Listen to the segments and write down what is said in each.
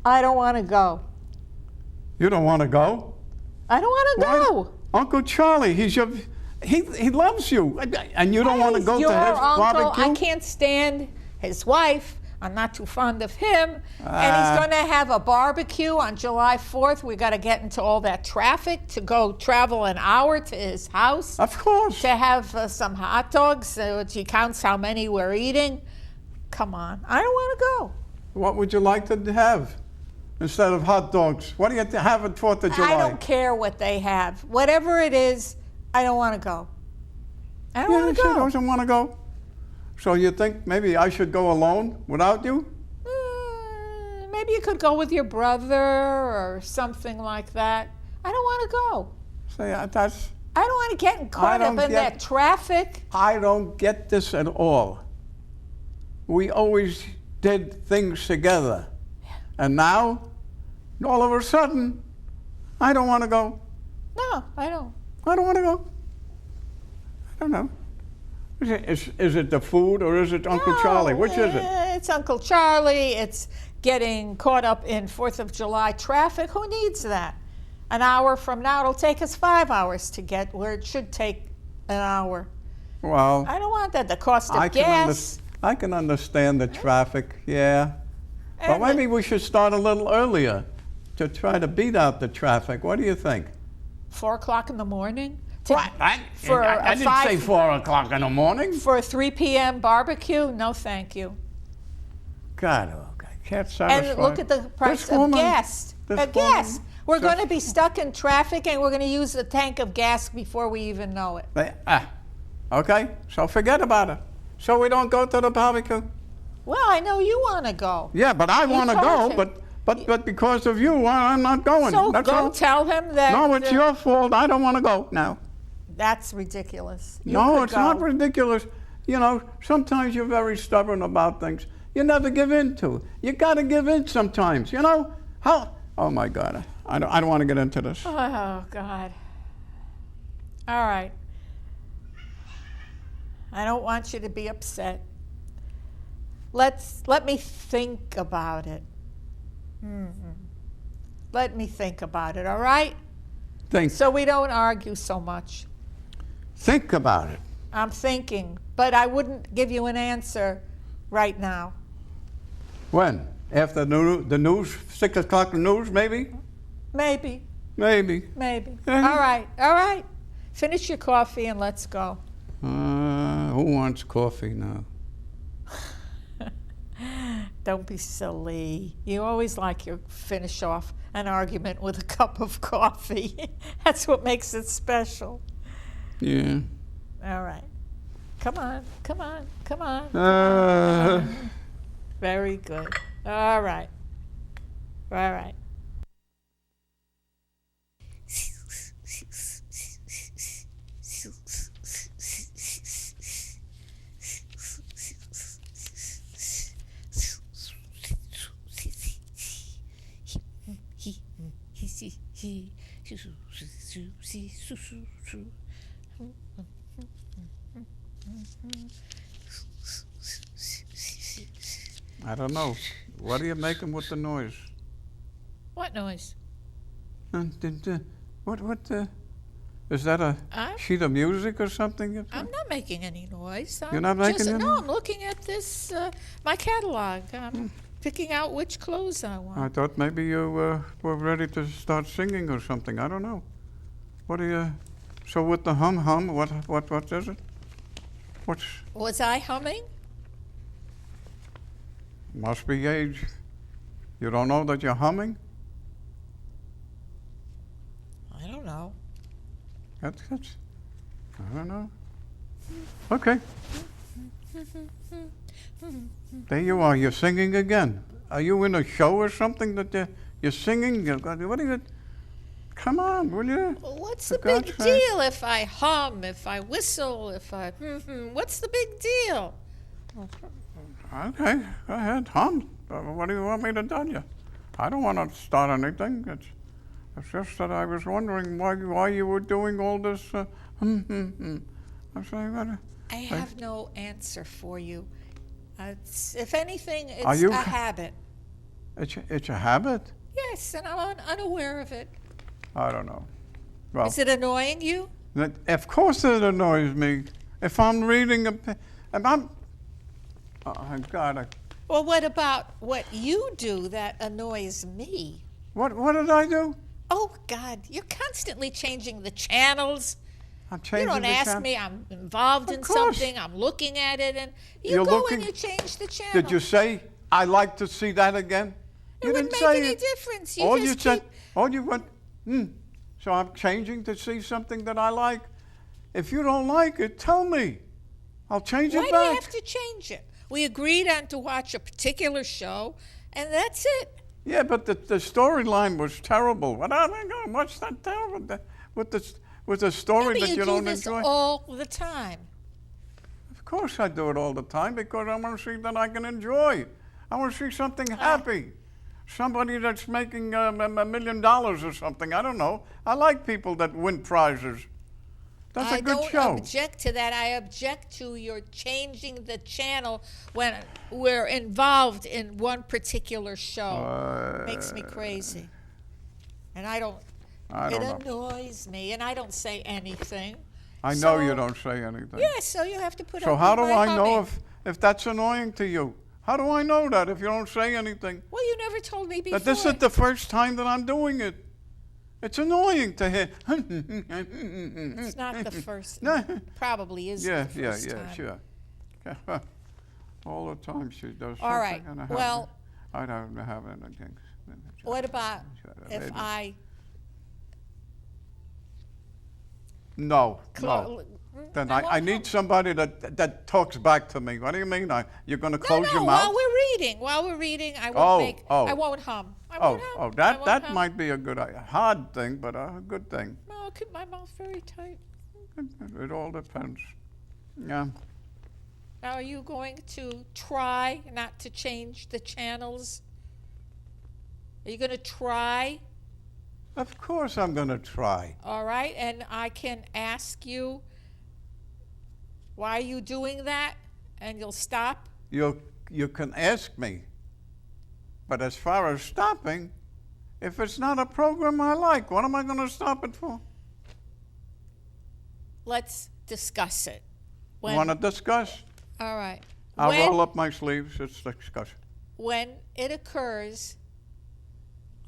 I don't want to go. You don't want to go? I don't want to go. Uncle Charlie, he loves you, and you don't want to go to his barbecue? I can't stand his wife. I'm not too fond of him. And he's going to have a barbecue on July 4th. We got to get into all that traffic to go travel an hour to his house. Of course. To have some hot dogs, which he counts how many we're eating. Come on. I don't want to go. What would you like to have instead of hot dogs? What do you have at 4th of July? I don't care what they have. Whatever it is, I don't want to go. I don't want to go. She doesn't want to go. So you think maybe I should go alone without you? Maybe you could go with your brother or something like that. I don't want to go. See, I don't want to get caught up in that traffic. I don't get this at all. We always did things together. And now, all of a sudden, I don't want to go. No, I don't. I don't want to go. I don't know. Is it the food or is it Uncle Charlie? Which is it? It's Uncle Charlie. It's getting caught up in 4th of July traffic. Who needs that? An hour from now, it'll take us 5 hours to get where it should take an hour. Well, I don't want that. The cost of gas. I can understand the traffic, yeah. But maybe we should start a little earlier to try to beat out the traffic. What do you think? 4 o'clock in the morning? What? I didn't say 4 o'clock in the morning. For a 3 p.m. barbecue? No, thank you. God, I can't satisfy. And look at the price of gas. Gas. We're going to be stuck in traffic, and we're going to use a tank of gas before we even know it. Okay, so forget about it. So we don't go to the barbecue? Well, I know you want to go. Yeah, but I want to go, but because of you, I'm not going. So go tell him that. No, it's your fault. I don't want to go now. That's ridiculous. No, it's not ridiculous. You know, sometimes you're very stubborn about things. You never give in to. You got to give in sometimes, you know? How? Oh, my God. I don't want to get into this. Oh, God. All right. I don't want you to be upset. Let me think about it. Let me think about it, all right? So we don't argue so much. Think about it. I'm thinking, but I wouldn't give you an answer right now. When? After the news, 6 o'clock news, maybe? Maybe. Maybe. All right. Finish your coffee and let's go. Who wants coffee now? Don't be silly. You always like to finish off an argument with a cup of coffee. That's what makes it special. Yeah. All right. Come on. Very good. All right. I don't know. What are you making with the noise? What noise? What? Is that a sheet of music or something? I'm not making any noise. You're not making any? No, I'm looking at this, my catalog. I'm picking out which clothes I want. I thought maybe you were ready to start singing or something. I don't know. What are you? So with the hum, what is it? Was I humming? Must be age. You don't know that you're humming? I don't know. That's I don't know. Okay. There you are. You're singing again. Are you in a show or something that you're singing? What are you? Come on, will you? What's the big deal if I hum, if I whistle, if I... What's the big deal? Okay, go ahead, hum. What do you want me to tell you? I don't want to start anything. It's just that I was wondering why you were doing all this. I'm saying, I have no answer for you. If anything, it's a habit. It's a habit? Yes, and I'm unaware of it. I don't know. Well, Is it annoying you? of course it annoys me. If I'm reading if I'm, oh God, Well, what about what you do that annoys me? what did I do? Oh, God, you're constantly changing the channels. I'm changing You don't the ask channel. me. I'm involved in course. something. I'm looking at it, and you You're go looking- and you change the channel. Did you say, I like to see that again? It You wouldn't didn't make say any it. difference. You All just you said, keep- all you went, So I'm changing to see something that I like. If you don't like it, tell me. I'll change Why it do back. you have to change it? We agreed on to watch a particular show, and that's it. Yeah, but the storyline was terrible. What am I going? What's that terrible? With the story Maybe that you do don't this enjoy. all the time. Of course I do it all the time because I want to see that I can enjoy. I want to see something happy. Somebody that's making $1 million or something. I don't know. I like people that win prizes. That's a good show. I don't object to that. I object to your changing the channel when we're involved in one particular show. Makes me crazy. And I don't know. annoys me, and I don't say anything. I know So- you don't say anything. Yeah, so you have to put So up how with do my I know humming. if that's annoying to you? How do I know that if you don't say anything? Well, you never told me before. But this is the first time that I'm doing it. It's annoying to hear. It's not the first. No. Probably is Yeah, the yeah, first yeah, time. sure. All the time she does something. All right, and well- I don't have anything. What about if Maybe. I... No, clo- no. Then I won't I need somebody that talks back to me. What do you mean? You're going to close no, your while mouth? we're reading, I won't Oh. I won't hum. I won't hum. I that won't hum. might be a hard thing, but a good thing. No, I'll keep my mouth very tight. It all depends. Yeah. Now, are you going to try not to change the channels? Are you going to try? Of course I'm going to try. All right, and I can ask you, why are you doing that? And you'll stop? You can ask me. But as far as stopping, if it's not a program I like, what am I going to stop it for? Let's discuss it. You want to discuss? All right. I'll roll up my sleeves. It's discussion. When it occurs,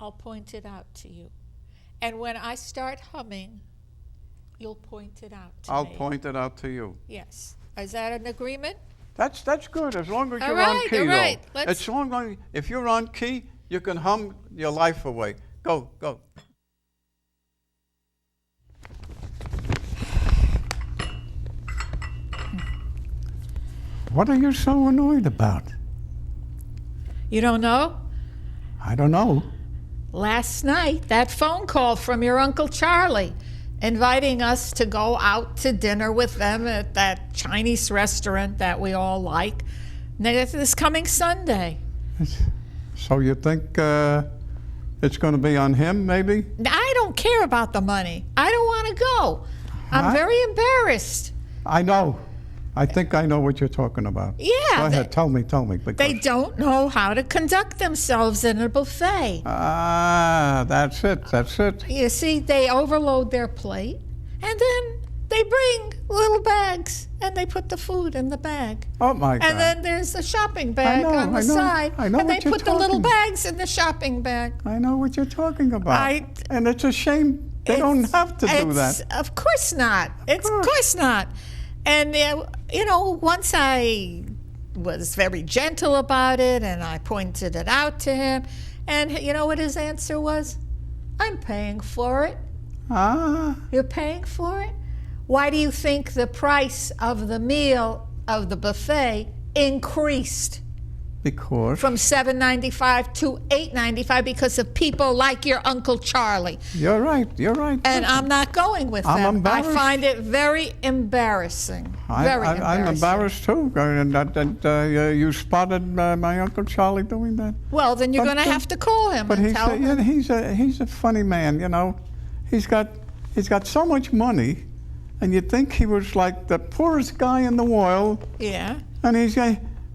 I'll point it out to you. And when I start humming, you'll point it out to me. I'll point it out to you. Yes. Is that an agreement? That's good, as long as All you're right, on key, all right. though. Let's- As long as if you're on key, you can hum your life away. Go. What are you so annoyed about? You don't know? I don't know. Last night, that phone call from your Uncle Charlie inviting us to go out to dinner with them at that Chinese restaurant that we all like this coming Sunday. So you think it's going to be on him, maybe? I don't care about the money. I don't want to go. I'm Huh? very embarrassed. I know. I think I know what you're talking about. Yeah, Go they- ahead, tell me. Because They don't know how to conduct themselves in a buffet. That's it. You see, they overload their plate, and then they bring little bags, and they put the food in the bag. Oh, my God. And then there's a shopping bag know, on the I know, side, I know and they what you're put the little talking- bags in the shopping bag. I know what you're talking about. And it's a shame they don't It's- have to do it's- that. Of course not. Of course. course not. And, once I was very gentle about it, and I pointed it out to him, and you know what his answer was? I'm paying for it. You're paying for it? Why do you think the price of the meal of the buffet increased Because from $7.95 to $8.95 because of people like your Uncle Charlie? you're right. And I'm not going with I'm them. embarrassed. I find it very embarrassing. Very embarrassing. I'm embarrassed too. And that you spotted my Uncle Charlie doing that. Well, then you're But- going to have to call him But and tell him. he's a funny man. He's got so much money, and you'd think he was like the poorest guy in the world. Yeah. And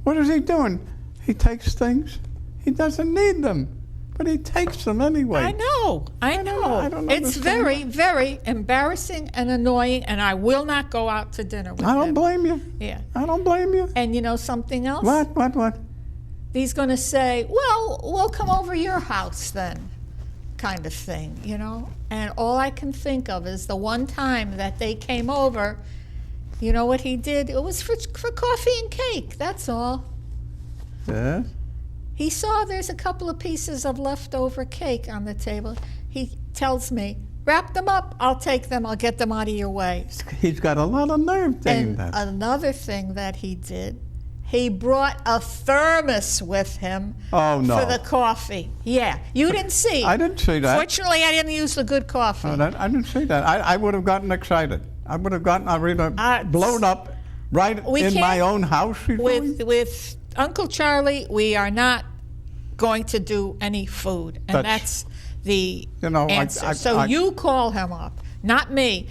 what is he doing? He takes things, He doesn't need them, but he takes them anyway. I know. I don't It's understand very, very embarrassing and annoying, and I will not go out to dinner with I don't him. blame you. Yeah. I don't blame you. And you know something else? What? He's going to say, well, we'll come over your house then, kind of thing, you know? And all I can think of is the one time that they came over, you know what he did? It was for coffee and cake, that's all. Yes? He saw there's a couple of pieces of leftover cake on the table. He tells me, wrap them up, I'll take them, I'll get them out of your way. He's got a lot of nerve doing And that. another thing that he did, he brought a thermos with him Oh, no. for the coffee. Yeah, you didn't see. I didn't see that. Fortunately, I didn't use the good coffee. I didn't see that. I would have gotten excited. I would have gotten blown up right in my own house. With Uncle Charlie, we are not going to do any food, and that's the answer. So you call him up, not me.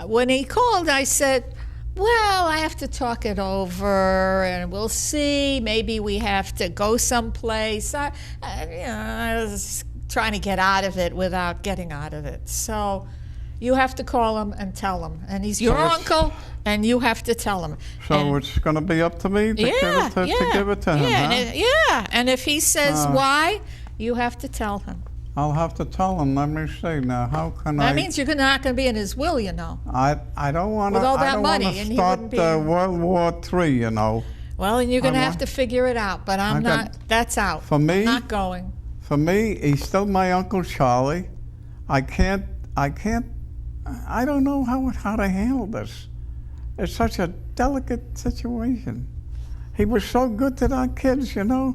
When he called, I said, well, I have to talk it over, and we'll see. Maybe we have to go someplace. I was trying to get out of it without getting out of it. So you have to call him and tell him. And he's your uncle, and you have to tell him. So it's going to be up to me to give it to him, huh? And if he says why, you have to tell him. I'll have to tell him. Let me see now. How can That means you're not going to be in his will, you know. I don't want to. With all that I don't money, want and to he start wouldn't be World War III, you know. Well, and you're going to have to figure it out. But I'm not. That's out. For me, I'm not going. For me, he's still my Uncle Charlie. I don't know how to handle this. It's such a delicate situation. He was so good to our kids, you know.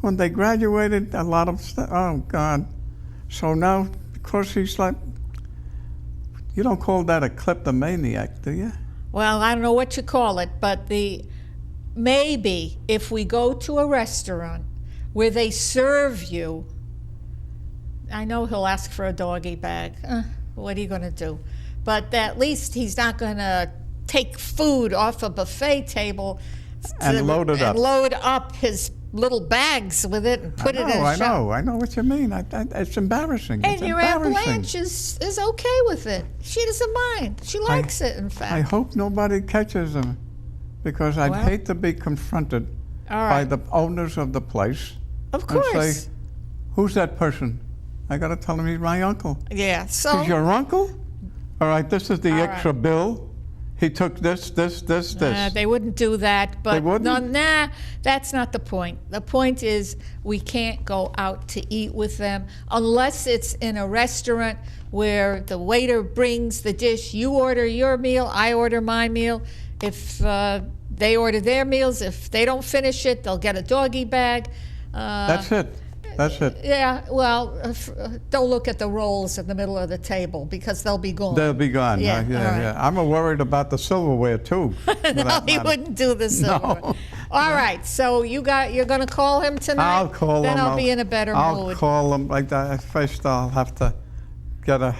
When they graduated, a lot of stuff. Oh, God. So now, because he's like, you don't call that a kleptomaniac, do you? Well, I don't know what you call it, but maybe if we go to a restaurant where they serve you, I know he'll ask for a doggy bag. What are you going to do? But at least he's not going to take food off a buffet table and load up his little bags with it and put it in his shop. I know what you mean. It's embarrassing. And your Aunt Blanche is okay with it. She doesn't mind. She likes it, in fact. I hope nobody catches him, because I'd hate to be confronted by the owners of the place. Of course. And say, who's that person? I got to tell him he's my uncle. Yeah, so... He's your uncle? All right, this is the extra bill. He took this. They wouldn't do that, but they wouldn't? That's not the point. The point is we can't go out to eat with them unless it's in a restaurant where the waiter brings the dish. You order your meal, I order my meal. If they order their meals, if they don't finish it, they'll get a doggy bag. That's it. Yeah, well, don't look at the rolls in the middle of the table because they'll be gone. They'll be gone. Yeah, yeah. I'm worried about the silverware too. No, he wouldn't do the silverware. No. All right, so you're going to call him tonight? I'll call him. Then I'll be in a better mood. I'll call him like that. First, I'll have to get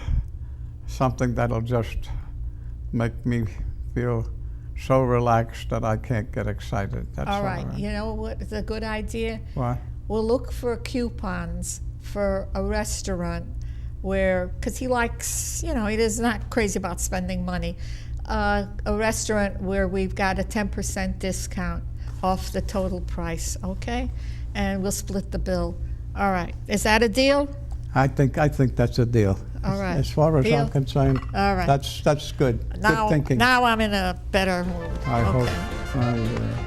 something that'll just make me feel so relaxed that I can't get excited. That's all right. You know what is a good idea? What? We'll look for coupons for a restaurant where, because he likes, he's not crazy about spending money, a restaurant where we've got a 10% discount off the total price, okay? And we'll split the bill. All right. Is that a deal? I think that's a deal. All right. As far as I'm concerned, all right. That's good. Now, good thinking. Now I'm in a better mood. I hope.